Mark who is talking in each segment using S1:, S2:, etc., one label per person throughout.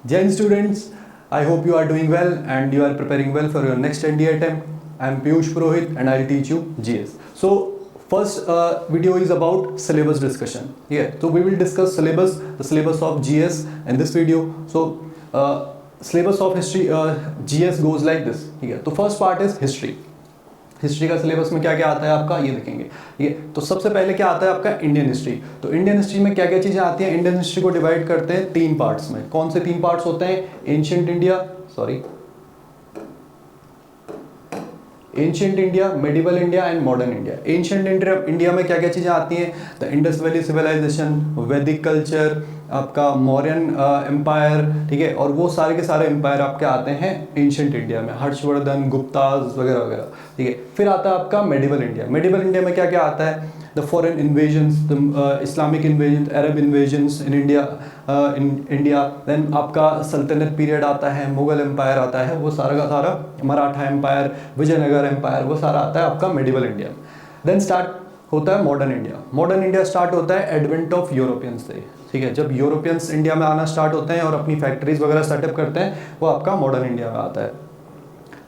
S1: Jain students, I hope you are doing well and you are preparing well for your next NDA attempt. I am Piyush Purohit and I will teach you GS. So, first video is about syllabus discussion. Yeah, so we will discuss the syllabus of GS in this video. So, syllabus of history GS goes like this. Yeah, so first part is history. History का syllabus में क्या क्या आता है आपका ये देखेंगे। ठीक है, तो सबसे पहले क्या आता है आपका इंडियन हिस्ट्री। तो इंडियन हिस्ट्री में क्या क्या चीज़ें आती हैं, इंडियन हिस्ट्री को डिवाइड करते हैं तीन पार्ट्स में। कौन से तीन पार्ट्स होते हैं? Ancient India, medieval India and modern India. Ancient India में क्या क्या चीज़ें आती हैं? द इंडस वैली सिविलाइजेशन, वैदिक कल्चर, आपका मौर्यन एम्पायर, ठीक है, और वो सारे के सारे एम्पायर आपके आते हैं एंशिएंट इंडिया में, हर्षवर्धन, गुप्ताज वगैरह वगैरह। ठीक है, फिर आता है आपका मेडिवल इंडिया। मेडिवल इंडिया में क्या क्या आता है? The foreign invasions, the Islamic invasion, Arab invasions in India, then आपका सल्तनत पीरियड आता है, मुगल एम्पायर आता है, वो सारा का सारा, मराठा एम्पायर, विजयनगर एम्पायर, वो सारा आता है आपका मेडिवल इंडिया। देन स्टार्ट होता है modern India. Modern India start होता है एडवेंट ऑफ यूरोपियंस से। ठीक है, जब यूरोपियंस इंडिया में आना स्टार्ट होते हैं और अपनी फैक्ट्रीज वगैरह सेटअप करते हैं, वो आपका मॉडर्न इंडिया में आता है।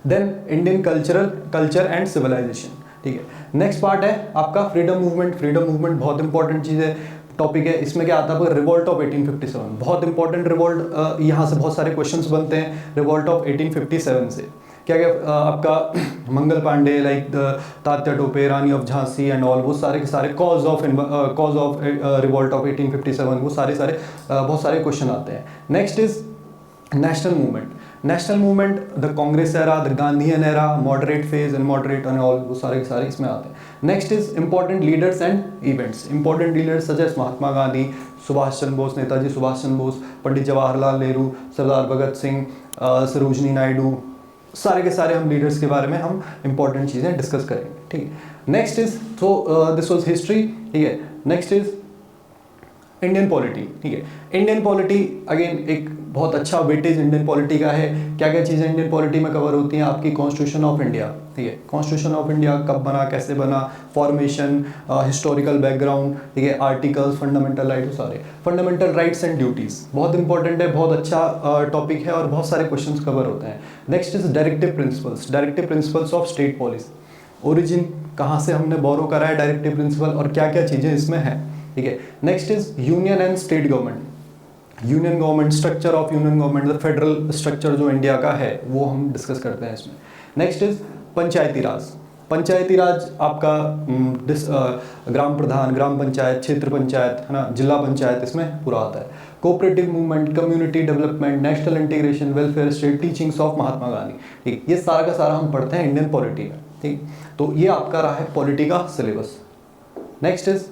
S1: Then Indian culture and civilisation. ठीक है, नेक्स्ट पार्ट है आपका फ्रीडम मूवमेंट। फ्रीडम मूवमेंट बहुत इंपॉर्टेंट चीज़ है, टॉपिक है। इसमें क्या आता है आपका? रिवॉल्ट ऑफ 1857, बहुत इंपॉर्टेंट रिवॉल्ट। यहाँ से बहुत सारे क्वेश्चंस बनते हैं रिवॉल्ट ऑफ 1857 से। क्या क्या आपका Mangal Pandey, like Tatya Tope, Rani of Jhansi and all, वो सारे के सारे कॉज ऑफ रिवॉल्ट ऑफ 1857, वो सारे बहुत सारे क्वेश्चन आते हैं। Next is national movement. National movement, the Congress era, the Gandhian era, moderate phase and moderate and all, वो सारे के सारे इसमें आते हैं। Next is important leaders and events. Important leaders such as Mahatma Gandhi, Subhash Chandra Bose, Netaji Subhash Chandra Bose, Pandit Jawaharlal Nehru, Sardar Bhagat Singh, Sarojini Naidu, सारे के सारे हम लीडर्स के बारे में हम इंपॉर्टेंट चीज़ें डिस्कस करेंगे। ठीक है, next is, so this was history. ठीक है, नेक्स्ट इज इंडियन पॉलिटी। ठीक है, इंडियन पॉलिटी अगेन एक बहुत अच्छा वेटेज इंडियन पॉलिटी का है। क्या क्या चीज़ें इंडियन पॉलिटी में कवर होती हैं? आपकी कॉन्स्टिट्यूशन ऑफ इंडिया। ठीक है, कॉन्स्टिट्यूशन ऑफ इंडिया कब बना, कैसे बना, फॉर्मेशन, हिस्टोरिकल बैकग्राउंड, ठीक है, आर्टिकल्स, फंडामेंटल राइट्स, सारे फंडामेंटल राइट्स एंड ड्यूटीज़ बहुत इंपॉर्टेंट है, बहुत अच्छा टॉपिक है और बहुत सारे क्वेश्चन कवर होते हैं। Next is directive principles of state policy. Origin कहाँ से हमने बोरो करा है डायरेक्टिव प्रिंसिपल और क्या क्या चीज़ें इसमें हैं। ठीक है, next is union and state government. Union government, structure of union government, the federal structure जो इंडिया का है वो हम डिस्कस करते हैं इसमें। नेक्स्ट इज पंचायती राज। पंचायती राज आपका ग्राम प्रधान, ग्राम पंचायत, क्षेत्र पंचायत, है ना, जिला पंचायत, इसमें पूरा आता है। Cooperative movement, community development, national integration, welfare state, teachings of Mahatma Gandhi. ठीक, ये सारा का सारा हम पढ़ते हैं इंडियन पॉलिटी में। ठीक, तो ये आपका रहा है पॉलिटी का syllabus. Next is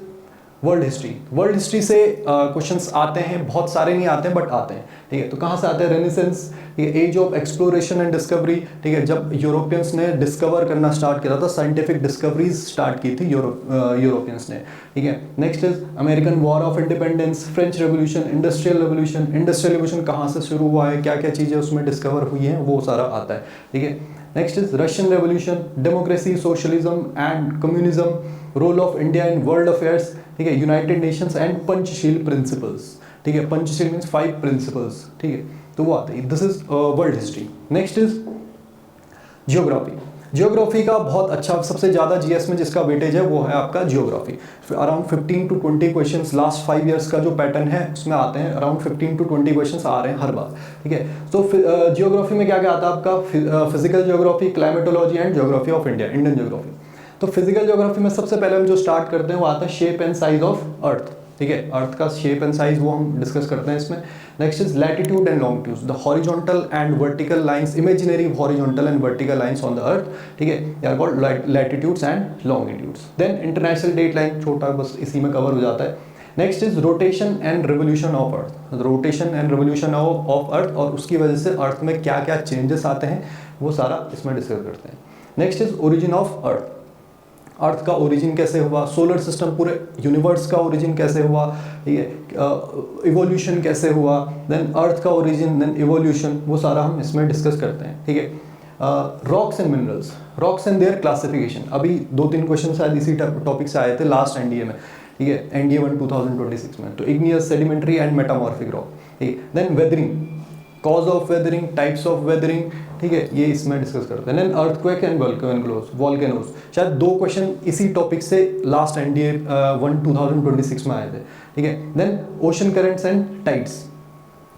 S1: world history. World history से क्वेश्चंस आते हैं, बहुत सारे नहीं आते हैं बट आते हैं। ठीक है, तो कहाँ से आते हैं? Renaissance, age of exploration and discovery. ठीक है, जब यूरोपियंस ने डिस्कवर करना स्टार्ट किया था, साइंटिफिक डिस्कवरीज स्टार्ट की थी यूरोपियंस ने। ठीक है, next is American war of independence, French revolution, industrial revolution कहाँ से शुरू हुआ है, क्या क्या चीज़ें उसमें डिस्कवर हुई हैं, वो सारा आता है। ठीक है, next is Russian revolution, democracy, socialism and communism, role of India in world affairs. ठीक है, United Nations and Panchsheel principles. ठीक है, पंचशील मीन्स 5 प्रिंसिपल्स। ठीक है, तो वो आते हैं। This is world history. Next is geography. Geography का बहुत अच्छा, सबसे ज़्यादा जीएस में जिसका वेटेज है वो है आपका geography. Around 15 to 20 questions last 5 years का जो पैटर्न है उसमें आते हैं। अराउंड 15 to 20 क्वेश्चंस आ रहे हैं हर बार। ठीक है, तो जियोग्राफी में क्या क्या आता है आपका? Physical geography, climatology and geography of India, Indian geography. तो फिजिकल जियोग्राफी में सबसे पहले हम जो स्टार्ट करते हैं वो आता है shape and size of earth. ठीक है, अर्थ का शेप एंड साइज वो हम डिस्कस करते हैं इसमें। Next is latitude and longitude, the horizontal and vertical lines, imaginary horizontal and vertical lines on the earth. ठीक है, they are called latitudes and longitudes. Then international date line, छोटा बस इसी में कवर हो जाता है। Next is rotation and revolution of earth, rotation and revolution of earth और उसकी वजह से अर्थ में क्या क्या चेंजेस आते हैं वो सारा इसमें डिस्कस करते हैं। Next is origin of earth, earth का ओरिजिन कैसे हुआ, सोलर सिस्टम, पूरे यूनिवर्स का ओरिजिन कैसे हुआ, ये इवोल्यूशन कैसे हुआ, देन अर्थ का ओरिजिन, देन इवोल्यूशन, वो सारा हम इसमें डिस्कस करते हैं। ठीक है, rocks and minerals, rocks and there classification, अभी 2-3 क्वेश्चन शायद इसी टॉपिक से आए थे लास्ट एनडीए में। ठीक है, एनडीए 1 2026 में। तो igneous, sedimentary and metamorphic rock. ठीक है, then weathering, cause of weathering, types of weathering, ठीक है, ये इसमें डिस्कस करते हैं। देन अर्थक्वेक एंड वॉल्केनोज, शायद 2 क्वेश्चन इसी टॉपिक से लास्ट एनडीए 2026 में आए थे, ठीक है। Then ocean currents and tides,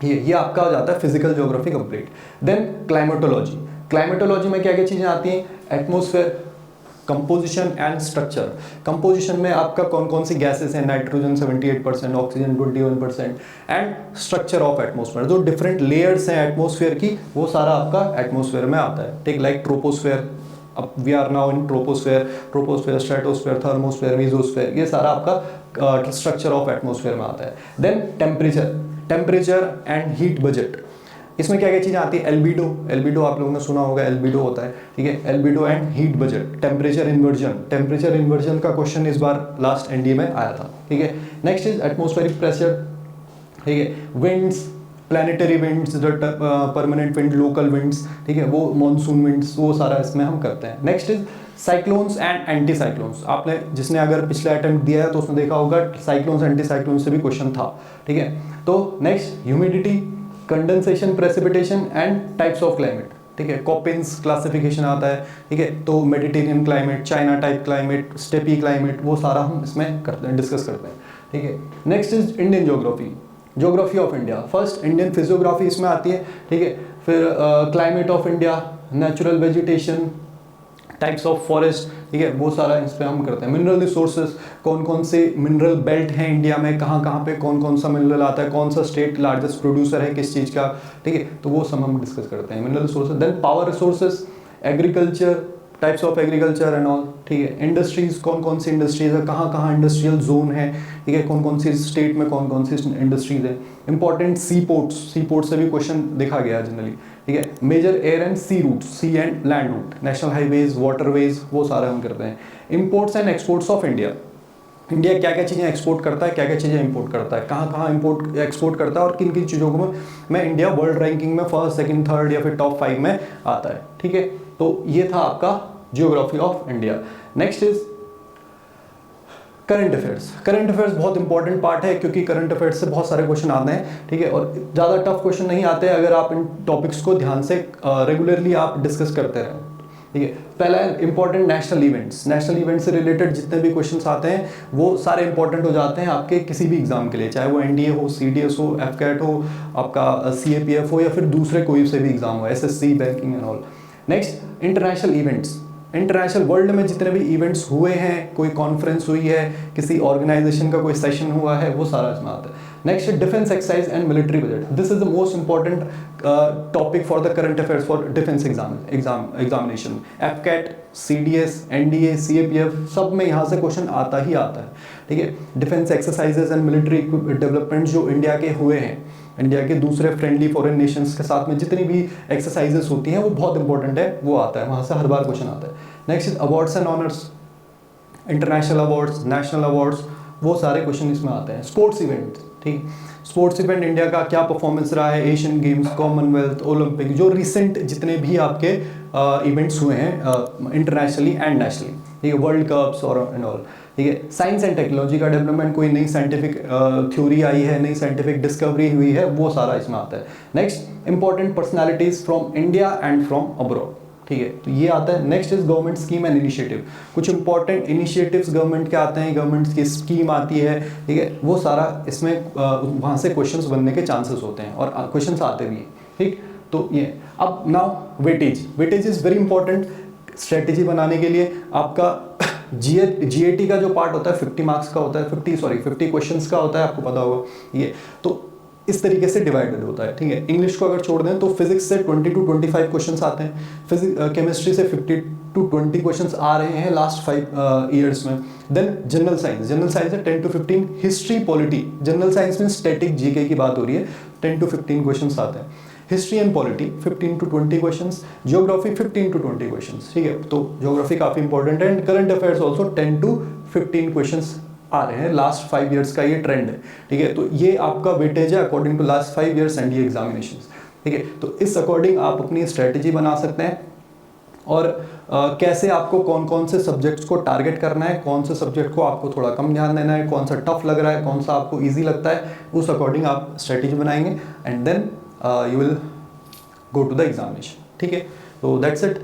S1: ये आपका हो जाता है physical geography complete. Then climatology, climatology में क्या क्या चीज़ें आती हैं, atmosphere, composition and structure. Composition में आपका कौन कौन सी गैसेस हैं, nitrogen 78%, oxygen 21%, and structure of atmosphere, जो डिफरेंट लेयर्स हैं एटमॉस्फेयर की, वो सारा आपका एटमॉस्फेयर में आता है, ठीक। लाइक ट्रोपोस्फेयर, अब we are now in troposphere, stratosphere, thermosphere, mesosphere, ये सारा आपका स्ट्रक्चर ऑफ एटमॉस्फेयर में आता है। Then temperature and heat budget, इसमें क्या क्या चीज़ें आती है, एल्बिडो आप लोगों ने सुना होगा, एल्बिडो होता है, ठीक है। Albedo and heat budget, temperature inversion का क्वेश्चन इस बार लास्ट एनडीए में आया था, ठीक है। नेक्स्ट इज एटमॉस्फेरिक प्रेशर, ठीक है। Winds, planetary winds, permanent wind, local winds, ठीक है, वो मॉनसून विंड्स, वो सारा इसमें हम करते हैं। Next is cyclones and anti cyclones, आपने जिसने अगर पिछले अटेम्प्ट दिया है तो उसने देखा होगा साइक्लोन्स एंटी साइक्लोन्स से भी क्वेश्चन था, ठीक है। तो next humidity, condensation, precipitation and types of climate, ठीक है। कॉपिन्स क्लासिफिकेशन आता है, ठीक है। तो Mediterranean climate, China type climate, steppe climate, वो सारा हम इसमें करते हैं, डिस्कस करते हैं, ठीक है। Next is Indian geography of India, first Indian physiography इसमें आती है, ठीक है। फिर climate of India, natural vegetation, types of forest, ठीक है, वो सारा इस पर हम करते हैं। मिनरल रिसोर्सेज, कौन कौन से मिनरल बेल्ट हैं इंडिया में, कहाँ कहाँ पे कौन कौन सा मिनरल आता है, कौन सा स्टेट लार्जेस्ट प्रोड्यूसर है किस चीज़ का, ठीक है, तो वो सब हम डिस्कस करते हैं। Mineral resources, then power resources, agriculture, types of agriculture and all, ठीक है। इंडस्ट्रीज, कौन कौन सी इंडस्ट्रीज है, कहाँ कहाँ इंडस्ट्रियल जोन है, ठीक है, कौन कौन सी स्टेट में कौन कौन सी इंडस्ट्रीज है। इंपॉर्टेंट सी पोर्ट से भी क्वेश्चन देखा गया जनरली, ठीक है। Major air and sea route, sea and land route, national highways, waterways, वो सारे हम करते हैं। Imports and exports of India, India क्या क्या चीज़ें एक्सपोर्ट करता है, क्या क्या चीज़ें इंपोर्ट करता है, कहाँ कहाँ इंपोर्ट एक्सपोर्ट करता है, और किन किन चीज़ों को में इंडिया वर्ल्ड रैंकिंग में फर्स्ट, सेकंड, थर्ड या फिर टॉप 5 में आता है, ठीक है। तो ये था आपका geography of India. Next is current affairs बहुत इंपॉर्टेंट पार्ट है, क्योंकि करंट अफेयर्स से बहुत सारे क्वेश्चन आते हैं, ठीक है, और ज़्यादा टफ क्वेश्चन नहीं आते अगर आप इन टॉपिक्स को ध्यान से रेगुलरली आप डिस्कस करते रहें, ठीक है। पहला इंपॉर्टेंट नेशनल इवेंट से रिलेटेड जितने भी क्वेश्चंस आते हैं वो सारे इंपॉर्टेंट हो जाते हैं आपके किसी भी एग्जाम के लिए, चाहे वो एनडीए हो, सीडीएस हो, एफकैट हो, आपका सीएपीएफ हो, या फिर दूसरे कोई से भी एग्जाम हो, SSC, banking and all. Next international events, international world में जितने भी इवेंट्स हुए हैं, कोई कॉन्फ्रेंस हुई है, किसी ऑर्गेनाइजेशन का कोई सेशन हुआ है, वो सारा इसमें आता है। Next defence exercise and military budget, this is the most important topic for the current affairs for defence examination. AFCAT, CDS, NDA, CAPF, सब में यहाँ से क्वेश्चन आता ही आता है, ठीक है। Defence exercises and military development जो इंडिया के हुए हैं, इंडिया के दूसरे फ्रेंडली फॉरेन नेशंस के साथ में जितनी भी एक्सरसाइजेस होती हैं वो बहुत इंपॉर्टेंट है, वो आता है, वहाँ से हर बार क्वेश्चन आता है। Next is awards and honours, international awards, national awards, वो सारे क्वेश्चन इसमें आते हैं। स्पोर्ट्स इवेंट, ठीक, स्पोर्ट्स इवेंट इंडिया का क्या परफॉर्मेंस रहा है, एशियन गेम्स, कॉमनवेल्थ, ओलंपिक, जो रिसेंट जितने भी आपके इवेंट्स हुए हैं इंटरनेशनली एंड नेशनली, ठीक है, वर्ल्ड कप्स और एंड ऑल, ठीक है। साइंस एंड टेक्नोलॉजी का डेवलपमेंट, कोई नई साइंटिफिक थ्योरी आई है, नई साइंटिफिक डिस्कवरी हुई है, वो सारा इसमें आता है। Next important personalities from India and from abroad, ठीक है, तो ये आता है। Next is government scheme and initiative, कुछ इंपॉर्टेंट इनिशिएटिव्स गवर्नमेंट के आते हैं, गवर्नमेंट की स्कीम आती है, ठीक है, वो सारा इसमें वहाँ से क्वेश्चंस बनने के चांसेस होते हैं और क्वेश्चंस आते भी हैं, ठीक। तो ये अब now weightage is very important strategy बनाने के लिए। आपका जीएटी का जो पार्ट होता है 50 मार्क्स का होता है, 50 क्वेश्चंस का होता है, आपको पता होगा ये, तो इस तरीके से डिवाइडेड होता है, ठीक है। इंग्लिश को अगर छोड़ दें तो फिजिक्स से 20 to 25 क्वेश्चंस आते हैं, केमिस्ट्री से 50 to 20 क्वेश्चंस आ रहे हैं लास्ट 5 ईयर्स में। देन जनरल साइंस है 10 to 15, history, polity, general science में स्टैटिक जीके की बात हो रही है, 10 to 15 क्वेश्चंस आते हैं। History and polity 15 to 20 questions, geography 15 to 20 questions, ठीक है, तो ज्योग्राफी काफ़ी इंपॉर्टेंट है। And current affairs also 10 to 15 questions आ रहे हैं, लास्ट 5 ईयर्स का ये ट्रेंड है, ठीक है। तो ये आपका वेटेज है according to last 5 years NDA examinations, ठीक है। तो इस अकॉर्डिंग आप अपनी स्ट्रेटेजी बना सकते हैं और कैसे आपको कौन कौन से सब्जेक्ट्स को टारगेट करना है, कौन से सब्जेक्ट को आपको थोड़ा कम ध्यान देना है, कौन सा टफ लग रहा है, कौन सा आपको ईजी लगता है, उस अकॉर्डिंग आप स्ट्रेटेजी बनाएंगे and then you will go to the examination. ठीक है, तो दैट्स इट।